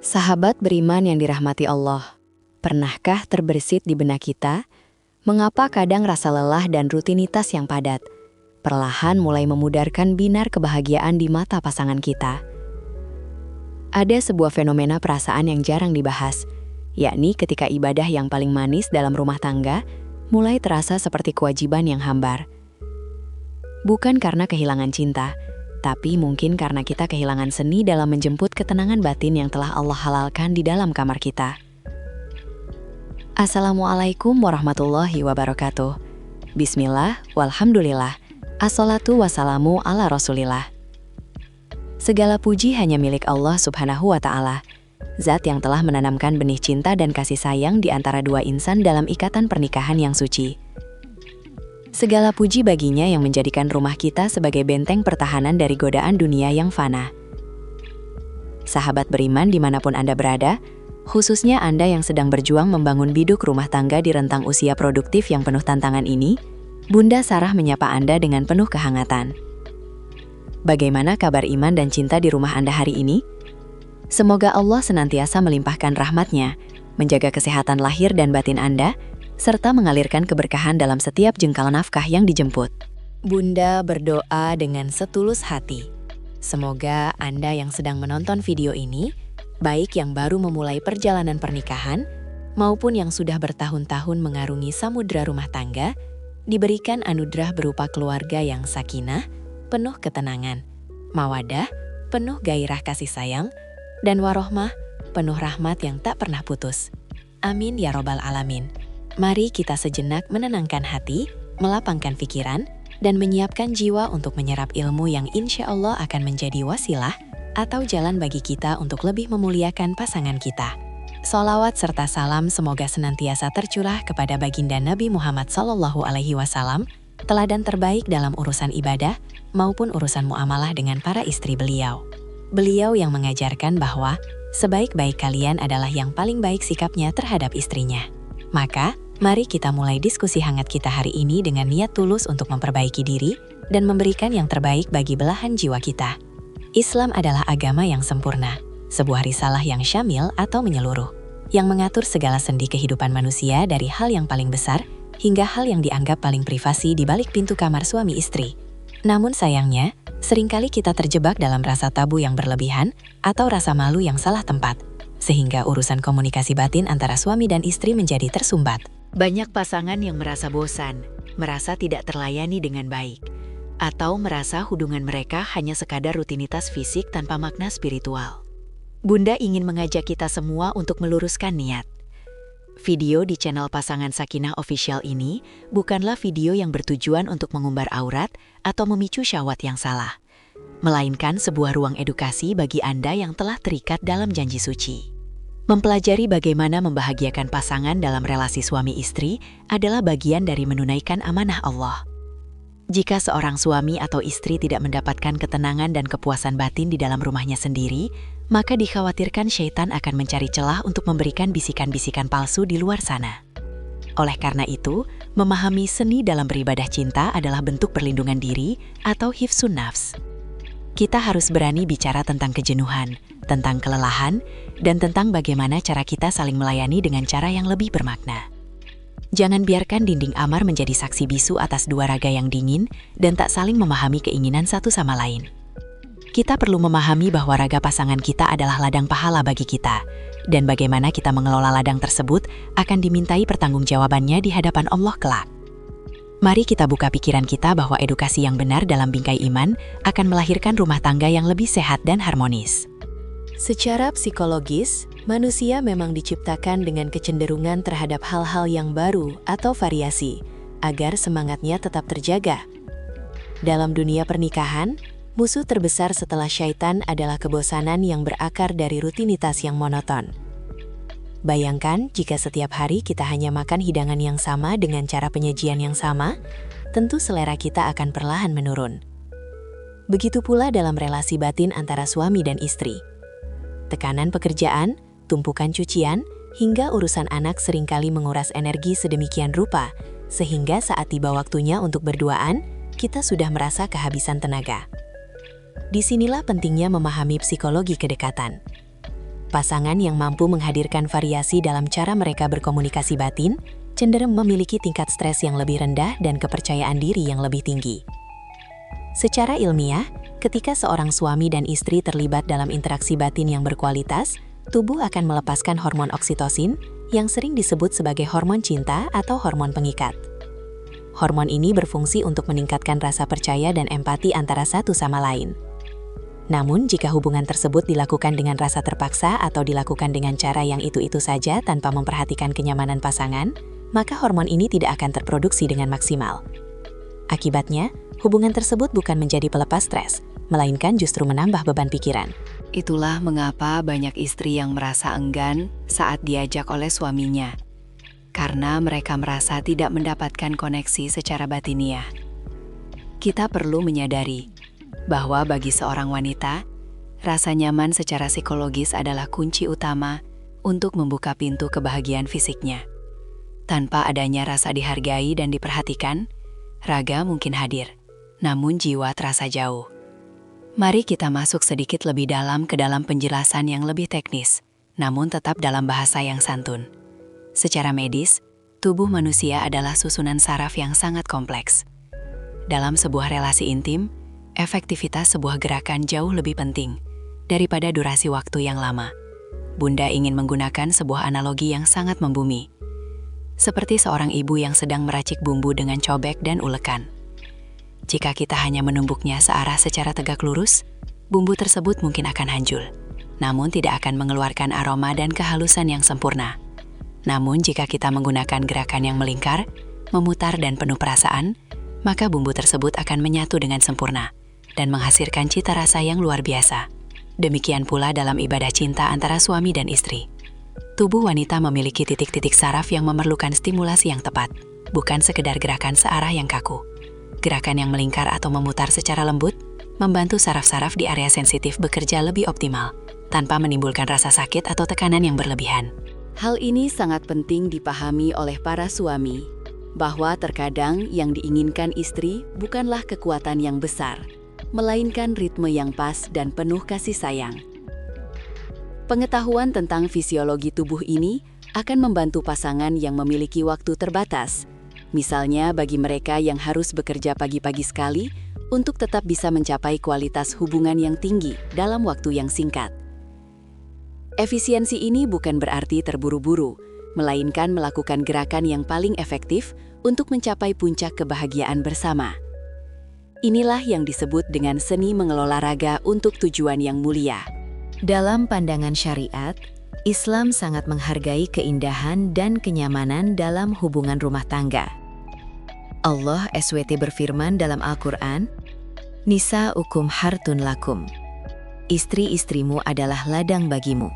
Sahabat beriman yang dirahmati Allah, pernahkah terbersit di benak kita, mengapa kadang rasa lelah dan rutinitas yang padat perlahan mulai memudarkan binar kebahagiaan di mata pasangan kita? Ada sebuah fenomena perasaan yang jarang dibahas, yakni ketika ibadah yang paling manis dalam rumah tangga mulai terasa seperti kewajiban yang hambar. Bukan karena kehilangan cinta, tapi mungkin karena kita kehilangan seni dalam menjemput ketenangan batin yang telah Allah halalkan di dalam kamar kita. Assalamualaikum warahmatullahi wabarakatuh. Bismillah, walhamdulillah, assalatu wassalamu ala rasulillah. Segala puji hanya milik Allah subhanahu wa ta'ala, zat yang telah menanamkan benih cinta dan kasih sayang di antara dua insan dalam ikatan pernikahan yang suci. Segala puji baginya yang menjadikan rumah kita sebagai benteng pertahanan dari godaan dunia yang fana. Sahabat beriman dimanapun Anda berada, khususnya Anda yang sedang berjuang membangun biduk rumah tangga di rentang usia produktif yang penuh tantangan ini, Bunda Sarah menyapa Anda dengan penuh kehangatan. Bagaimana kabar iman dan cinta di rumah Anda hari ini? Semoga Allah senantiasa melimpahkan rahmat-Nya, menjaga kesehatan lahir dan batin Anda, serta mengalirkan keberkahan dalam setiap jengkal nafkah yang dijemput. Bunda berdoa dengan setulus hati. Semoga Anda yang sedang menonton video ini, baik yang baru memulai perjalanan pernikahan, maupun yang sudah bertahun-tahun mengarungi samudera rumah tangga, diberikan anugerah berupa keluarga yang sakinah, penuh ketenangan, mawadah, penuh gairah kasih sayang, dan warohmah, penuh rahmat yang tak pernah putus. Amin ya robbal alamin. Mari kita sejenak menenangkan hati, melapangkan pikiran, dan menyiapkan jiwa untuk menyerap ilmu yang insya Allah akan menjadi wasilah atau jalan bagi kita untuk lebih memuliakan pasangan kita. Sholawat serta salam semoga senantiasa tercurah kepada baginda Nabi Muhammad SAW, teladan terbaik dalam urusan ibadah maupun urusan muamalah dengan para istri beliau. Beliau yang mengajarkan bahwa sebaik-baik kalian adalah yang paling baik sikapnya terhadap istrinya. Maka, mari kita mulai diskusi hangat kita hari ini dengan niat tulus untuk memperbaiki diri dan memberikan yang terbaik bagi belahan jiwa kita. Islam adalah agama yang sempurna, sebuah risalah yang syamil atau menyeluruh, yang mengatur segala sendi kehidupan manusia dari hal yang paling besar hingga hal yang dianggap paling privasi di balik pintu kamar suami istri. Namun sayangnya, seringkali kita terjebak dalam rasa tabu yang berlebihan atau rasa malu yang salah tempat, sehingga urusan komunikasi batin antara suami dan istri menjadi tersumbat. Banyak pasangan yang merasa bosan, merasa tidak terlayani dengan baik, atau merasa hubungan mereka hanya sekadar rutinitas fisik tanpa makna spiritual. Bunda ingin mengajak kita semua untuk meluruskan niat. Video di channel Pasangan Sakinah Official ini bukanlah video yang bertujuan untuk mengumbar aurat atau memicu syahwat yang salah, melainkan sebuah ruang edukasi bagi Anda yang telah terikat dalam janji suci. Mempelajari bagaimana membahagiakan pasangan dalam relasi suami istri adalah bagian dari menunaikan amanah Allah. Jika seorang suami atau istri tidak mendapatkan ketenangan dan kepuasan batin di dalam rumahnya sendiri, maka dikhawatirkan syaitan akan mencari celah untuk memberikan bisikan-bisikan palsu di luar sana. Oleh karena itu, memahami seni dalam beribadah cinta adalah bentuk perlindungan diri atau hifzun nafs. Kita harus berani bicara tentang kejenuhan, tentang kelelahan, dan tentang bagaimana cara kita saling melayani dengan cara yang lebih bermakna. Jangan biarkan dinding amar menjadi saksi bisu atas dua raga yang dingin dan tak saling memahami keinginan satu sama lain. Kita perlu memahami bahwa raga pasangan kita adalah ladang pahala bagi kita, dan bagaimana kita mengelola ladang tersebut akan dimintai pertanggungjawabannya di hadapan Allah kelak. Mari kita buka pikiran kita bahwa edukasi yang benar dalam bingkai iman akan melahirkan rumah tangga yang lebih sehat dan harmonis. Secara psikologis, manusia memang diciptakan dengan kecenderungan terhadap hal-hal yang baru atau variasi, agar semangatnya tetap terjaga. Dalam dunia pernikahan, musuh terbesar setelah syaitan adalah kebosanan yang berakar dari rutinitas yang monoton. Bayangkan jika setiap hari kita hanya makan hidangan yang sama dengan cara penyajian yang sama, tentu selera kita akan perlahan menurun. Begitu pula dalam relasi batin antara suami dan istri. Tekanan pekerjaan, tumpukan cucian, hingga urusan anak seringkali menguras energi sedemikian rupa, sehingga saat tiba waktunya untuk berduaan, kita sudah merasa kehabisan tenaga. Disinilah pentingnya memahami psikologi kedekatan. Pasangan yang mampu menghadirkan variasi dalam cara mereka berkomunikasi batin cenderung memiliki tingkat stres yang lebih rendah dan kepercayaan diri yang lebih tinggi. Secara ilmiah, ketika seorang suami dan istri terlibat dalam interaksi batin yang berkualitas, tubuh akan melepaskan hormon oksitosin yang sering disebut sebagai hormon cinta atau hormon pengikat. Hormon ini berfungsi untuk meningkatkan rasa percaya dan empati antara satu sama lain. Namun, jika hubungan tersebut dilakukan dengan rasa terpaksa atau dilakukan dengan cara yang itu-itu saja tanpa memperhatikan kenyamanan pasangan, maka hormon ini tidak akan terproduksi dengan maksimal. Akibatnya, hubungan tersebut bukan menjadi pelepas stres, melainkan justru menambah beban pikiran. Itulah mengapa banyak istri yang merasa enggan saat diajak oleh suaminya, karena mereka merasa tidak mendapatkan koneksi secara batiniah. Kita perlu menyadari bahwa bagi seorang wanita, rasa nyaman secara psikologis adalah kunci utama untuk membuka pintu kebahagiaan fisiknya. Tanpa adanya rasa dihargai dan diperhatikan, raga mungkin hadir, namun jiwa terasa jauh. Mari kita masuk sedikit lebih dalam ke dalam penjelasan yang lebih teknis, namun tetap dalam bahasa yang santun. Secara medis, tubuh manusia adalah susunan saraf yang sangat kompleks. Dalam sebuah relasi intim, efektivitas sebuah gerakan jauh lebih penting daripada durasi waktu yang lama. Bunda ingin menggunakan sebuah analogi yang sangat membumi. Seperti seorang ibu yang sedang meracik bumbu dengan cobek dan ulekan. Jika kita hanya menumbuknya searah secara tegak lurus, bumbu tersebut mungkin akan hancur, namun tidak akan mengeluarkan aroma dan kehalusan yang sempurna. Namun jika kita menggunakan gerakan yang melingkar, memutar dan penuh perasaan, maka bumbu tersebut akan menyatu dengan sempurna dan menghasilkan cita rasa yang luar biasa. Demikian pula dalam ibadah cinta antara suami dan istri. Tubuh wanita memiliki titik-titik saraf yang memerlukan stimulasi yang tepat, bukan sekedar gerakan searah yang kaku. Gerakan yang melingkar atau memutar secara lembut membantu saraf-saraf di area sensitif bekerja lebih optimal, tanpa menimbulkan rasa sakit atau tekanan yang berlebihan. Hal ini sangat penting dipahami oleh para suami, bahwa terkadang yang diinginkan istri bukanlah kekuatan yang besar, melainkan ritme yang pas dan penuh kasih sayang. Pengetahuan tentang fisiologi tubuh ini akan membantu pasangan yang memiliki waktu terbatas, misalnya bagi mereka yang harus bekerja pagi-pagi sekali untuk tetap bisa mencapai kualitas hubungan yang tinggi dalam waktu yang singkat. Efisiensi ini bukan berarti terburu-buru, melainkan melakukan gerakan yang paling efektif untuk mencapai puncak kebahagiaan bersama. Inilah yang disebut dengan seni mengelola raga untuk tujuan yang mulia. Dalam pandangan syariat, Islam sangat menghargai keindahan dan kenyamanan dalam hubungan rumah tangga. Allah SWT berfirman dalam Al-Quran, "Nisa'ukum hartun lakum." Istri-istrimu adalah ladang bagimu.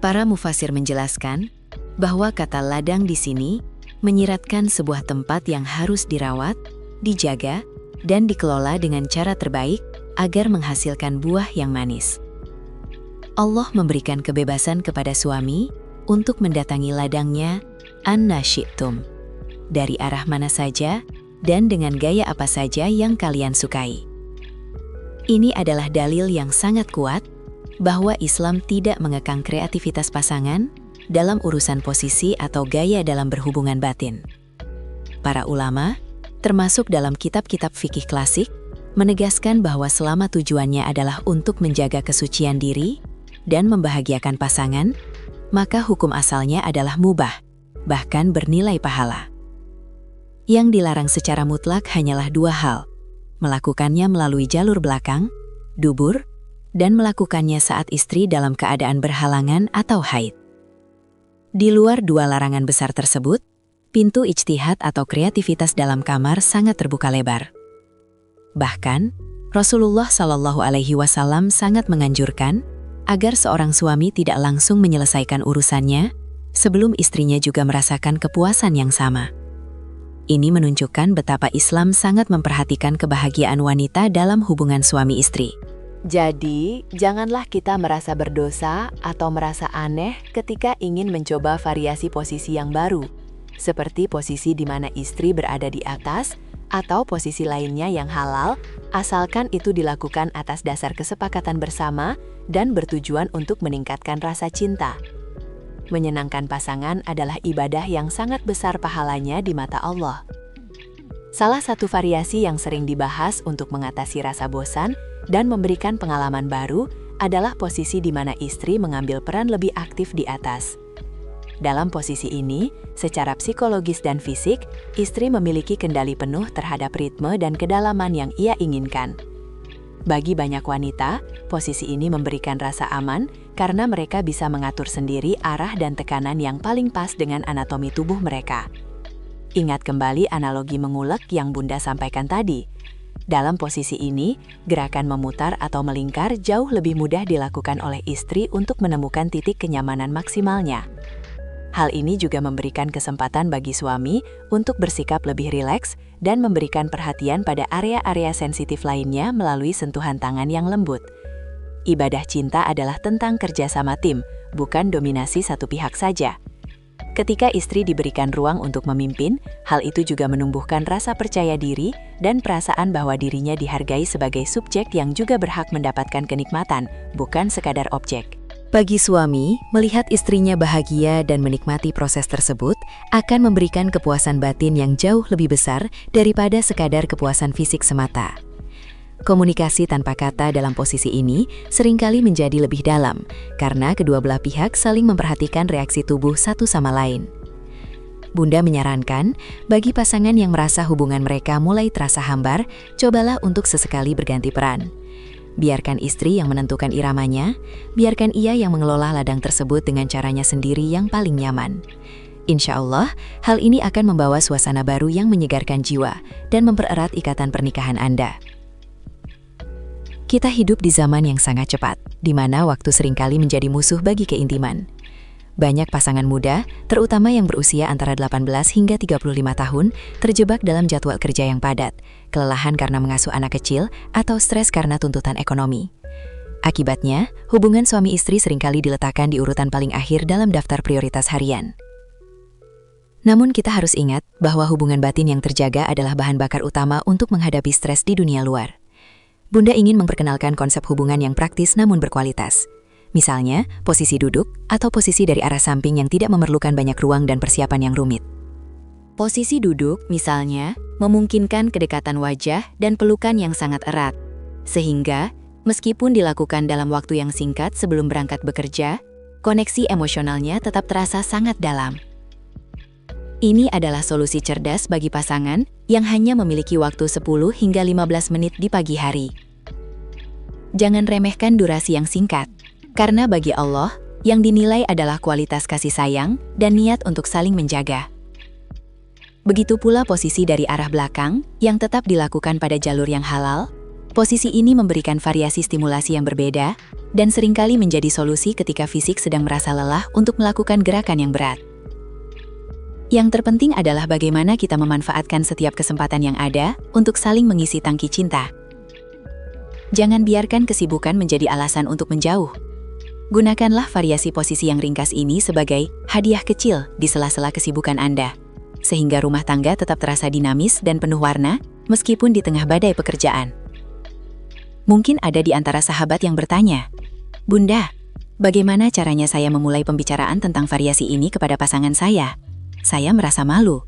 Para mufasir menjelaskan bahwa kata ladang di sini menyiratkan sebuah tempat yang harus dirawat, dijaga, dan dikelola dengan cara terbaik agar menghasilkan buah yang manis. Allah memberikan kebebasan kepada suami untuk mendatangi ladangnya anna syi'tum, dari arah mana saja dan dengan gaya apa saja yang kalian sukai. Ini adalah dalil yang sangat kuat bahwa Islam tidak mengekang kreativitas pasangan dalam urusan posisi atau gaya dalam berhubungan batin. Para ulama, termasuk dalam kitab-kitab fikih klasik, menegaskan bahwa selama tujuannya adalah untuk menjaga kesucian diri dan membahagiakan pasangan, maka hukum asalnya adalah mubah, bahkan bernilai pahala. Yang dilarang secara mutlak hanyalah dua hal, melakukannya melalui jalur belakang, dubur, dan melakukannya saat istri dalam keadaan berhalangan atau haid. Di luar dua larangan besar tersebut, pintu ijtihad atau kreativitas dalam kamar sangat terbuka lebar. Bahkan, Rasulullah SAW sangat menganjurkan agar seorang suami tidak langsung menyelesaikan urusannya sebelum istrinya juga merasakan kepuasan yang sama. Ini menunjukkan betapa Islam sangat memperhatikan kebahagiaan wanita dalam hubungan suami istri. Jadi, janganlah kita merasa berdosa atau merasa aneh ketika ingin mencoba variasi posisi yang baru, seperti posisi di mana istri berada di atas atau posisi lainnya yang halal, asalkan itu dilakukan atas dasar kesepakatan bersama dan bertujuan untuk meningkatkan rasa cinta. Menyenangkan pasangan adalah ibadah yang sangat besar pahalanya di mata Allah. Salah satu variasi yang sering dibahas untuk mengatasi rasa bosan dan memberikan pengalaman baru adalah posisi di mana istri mengambil peran lebih aktif di atas. Dalam posisi ini, secara psikologis dan fisik, istri memiliki kendali penuh terhadap ritme dan kedalaman yang ia inginkan. Bagi banyak wanita, posisi ini memberikan rasa aman karena mereka bisa mengatur sendiri arah dan tekanan yang paling pas dengan anatomi tubuh mereka. Ingat kembali analogi mengulek yang Bunda sampaikan tadi. Dalam posisi ini, gerakan memutar atau melingkar jauh lebih mudah dilakukan oleh istri untuk menemukan titik kenyamanan maksimalnya. Hal ini juga memberikan kesempatan bagi suami untuk bersikap lebih rileks dan memberikan perhatian pada area-area sensitif lainnya melalui sentuhan tangan yang lembut. Ibadah cinta adalah tentang kerjasama tim, bukan dominasi satu pihak saja. Ketika istri diberikan ruang untuk memimpin, hal itu juga menumbuhkan rasa percaya diri dan perasaan bahwa dirinya dihargai sebagai subjek yang juga berhak mendapatkan kenikmatan, bukan sekadar objek. Bagi suami, melihat istrinya bahagia dan menikmati proses tersebut akan memberikan kepuasan batin yang jauh lebih besar daripada sekadar kepuasan fisik semata. Komunikasi tanpa kata dalam posisi ini seringkali menjadi lebih dalam karena kedua belah pihak saling memperhatikan reaksi tubuh satu sama lain. Bunda menyarankan, bagi pasangan yang merasa hubungan mereka mulai terasa hambar, cobalah untuk sesekali berganti peran. Biarkan istri yang menentukan iramanya, biarkan ia yang mengelola ladang tersebut dengan caranya sendiri yang paling nyaman. Insya Allah, hal ini akan membawa suasana baru yang menyegarkan jiwa dan mempererat ikatan pernikahan Anda. Kita hidup di zaman yang sangat cepat, di mana waktu seringkali menjadi musuh bagi keintiman. Banyak pasangan muda, terutama yang berusia antara 18 hingga 35 tahun, terjebak dalam jadwal kerja yang padat, kelelahan karena mengasuh anak kecil, atau stres karena tuntutan ekonomi. Akibatnya, hubungan suami istri seringkali diletakkan di urutan paling akhir dalam daftar prioritas harian. Namun kita harus ingat bahwa hubungan batin yang terjaga adalah bahan bakar utama untuk menghadapi stres di dunia luar. Bunda ingin memperkenalkan konsep hubungan yang praktis namun berkualitas. Misalnya, posisi duduk atau posisi dari arah samping yang tidak memerlukan banyak ruang dan persiapan yang rumit. Posisi duduk, misalnya, memungkinkan kedekatan wajah dan pelukan yang sangat erat. Sehingga, meskipun dilakukan dalam waktu yang singkat sebelum berangkat bekerja, koneksi emosionalnya tetap terasa sangat dalam. Ini adalah solusi cerdas bagi pasangan yang hanya memiliki waktu 10 hingga 15 menit di pagi hari. Jangan remehkan durasi yang singkat. Karena bagi Allah, yang dinilai adalah kualitas kasih sayang dan niat untuk saling menjaga. Begitu pula posisi dari arah belakang yang tetap dilakukan pada jalur yang halal. Posisi ini memberikan variasi stimulasi yang berbeda dan seringkali menjadi solusi ketika fisik sedang merasa lelah untuk melakukan gerakan yang berat. Yang terpenting adalah bagaimana kita memanfaatkan setiap kesempatan yang ada untuk saling mengisi tangki cinta. Jangan biarkan kesibukan menjadi alasan untuk menjauh. Gunakanlah variasi posisi yang ringkas ini sebagai hadiah kecil di sela-sela kesibukan Anda, sehingga rumah tangga tetap terasa dinamis dan penuh warna meskipun di tengah badai pekerjaan. Mungkin ada di antara sahabat yang bertanya, "Bunda, bagaimana caranya saya memulai pembicaraan tentang variasi ini kepada pasangan saya? Saya merasa malu."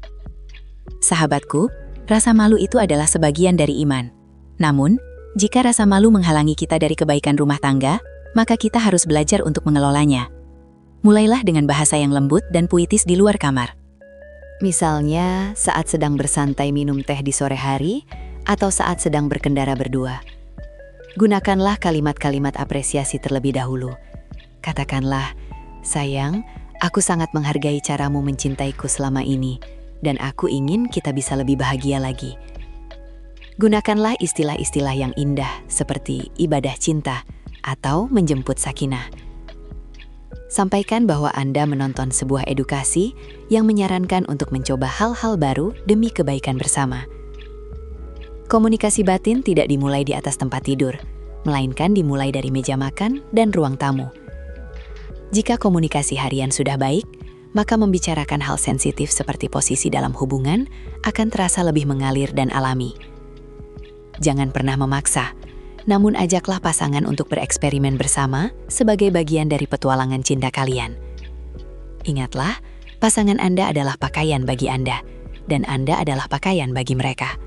Sahabatku, rasa malu itu adalah sebagian dari iman. Namun, jika rasa malu menghalangi kita dari kebaikan rumah tangga, maka kita harus belajar untuk mengelolanya. Mulailah dengan bahasa yang lembut dan puitis di luar kamar. Misalnya, saat sedang bersantai minum teh di sore hari, atau saat sedang berkendara berdua. Gunakanlah kalimat-kalimat apresiasi terlebih dahulu. Katakanlah, "Sayang, aku sangat menghargai caramu mencintaiku selama ini, dan aku ingin kita bisa lebih bahagia lagi." Gunakanlah istilah-istilah yang indah seperti ibadah cinta, atau menjemput sakinah. Sampaikan bahwa Anda menonton sebuah edukasi yang menyarankan untuk mencoba hal-hal baru demi kebaikan bersama. Komunikasi batin tidak dimulai di atas tempat tidur, melainkan dimulai dari meja makan dan ruang tamu. Jika komunikasi harian sudah baik, maka membicarakan hal sensitif seperti posisi dalam hubungan akan terasa lebih mengalir dan alami. Jangan pernah memaksa, namun ajaklah pasangan untuk bereksperimen bersama sebagai bagian dari petualangan cinta kalian. Ingatlah, pasangan Anda adalah pakaian bagi Anda, dan Anda adalah pakaian bagi mereka.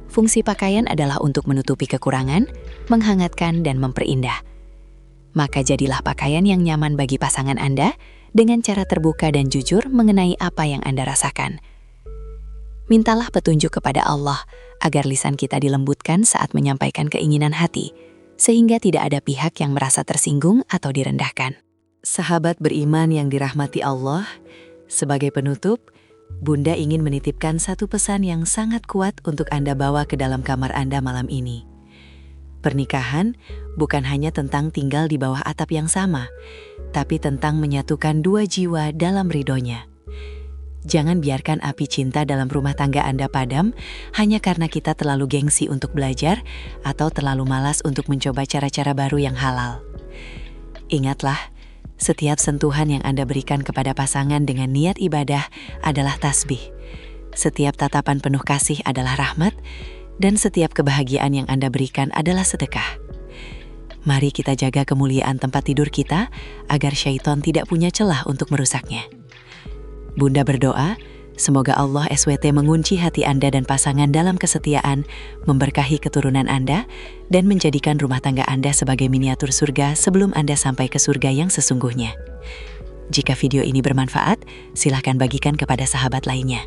Fungsi pakaian adalah untuk menutupi kekurangan, menghangatkan, dan memperindah. Maka jadilah pakaian yang nyaman bagi pasangan Anda dengan cara terbuka dan jujur mengenai apa yang Anda rasakan. Mintalah petunjuk kepada Allah agar lisan kita dilembutkan saat menyampaikan keinginan hati, sehingga tidak ada pihak yang merasa tersinggung atau direndahkan. Sahabat beriman yang dirahmati Allah, sebagai penutup, Bunda ingin menitipkan satu pesan yang sangat kuat untuk Anda bawa ke dalam kamar Anda malam ini. Pernikahan bukan hanya tentang tinggal di bawah atap yang sama, tapi tentang menyatukan dua jiwa dalam ridhonya. Jangan biarkan api cinta dalam rumah tangga Anda padam hanya karena kita terlalu gengsi untuk belajar atau terlalu malas untuk mencoba cara-cara baru yang halal. Ingatlah, setiap sentuhan yang Anda berikan kepada pasangan dengan niat ibadah adalah tasbih. Setiap tatapan penuh kasih adalah rahmat, dan setiap kebahagiaan yang Anda berikan adalah sedekah. Mari kita jaga kemuliaan tempat tidur kita agar syaitan tidak punya celah untuk merusaknya. Bunda berdoa, semoga Allah SWT mengunci hati Anda dan pasangan dalam kesetiaan, memberkahi keturunan Anda, dan menjadikan rumah tangga Anda sebagai miniatur surga sebelum Anda sampai ke surga yang sesungguhnya. Jika video ini bermanfaat, silakan bagikan kepada sahabat lainnya.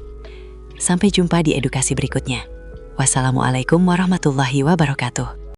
Sampai jumpa di edukasi berikutnya. Wassalamualaikum warahmatullahi wabarakatuh.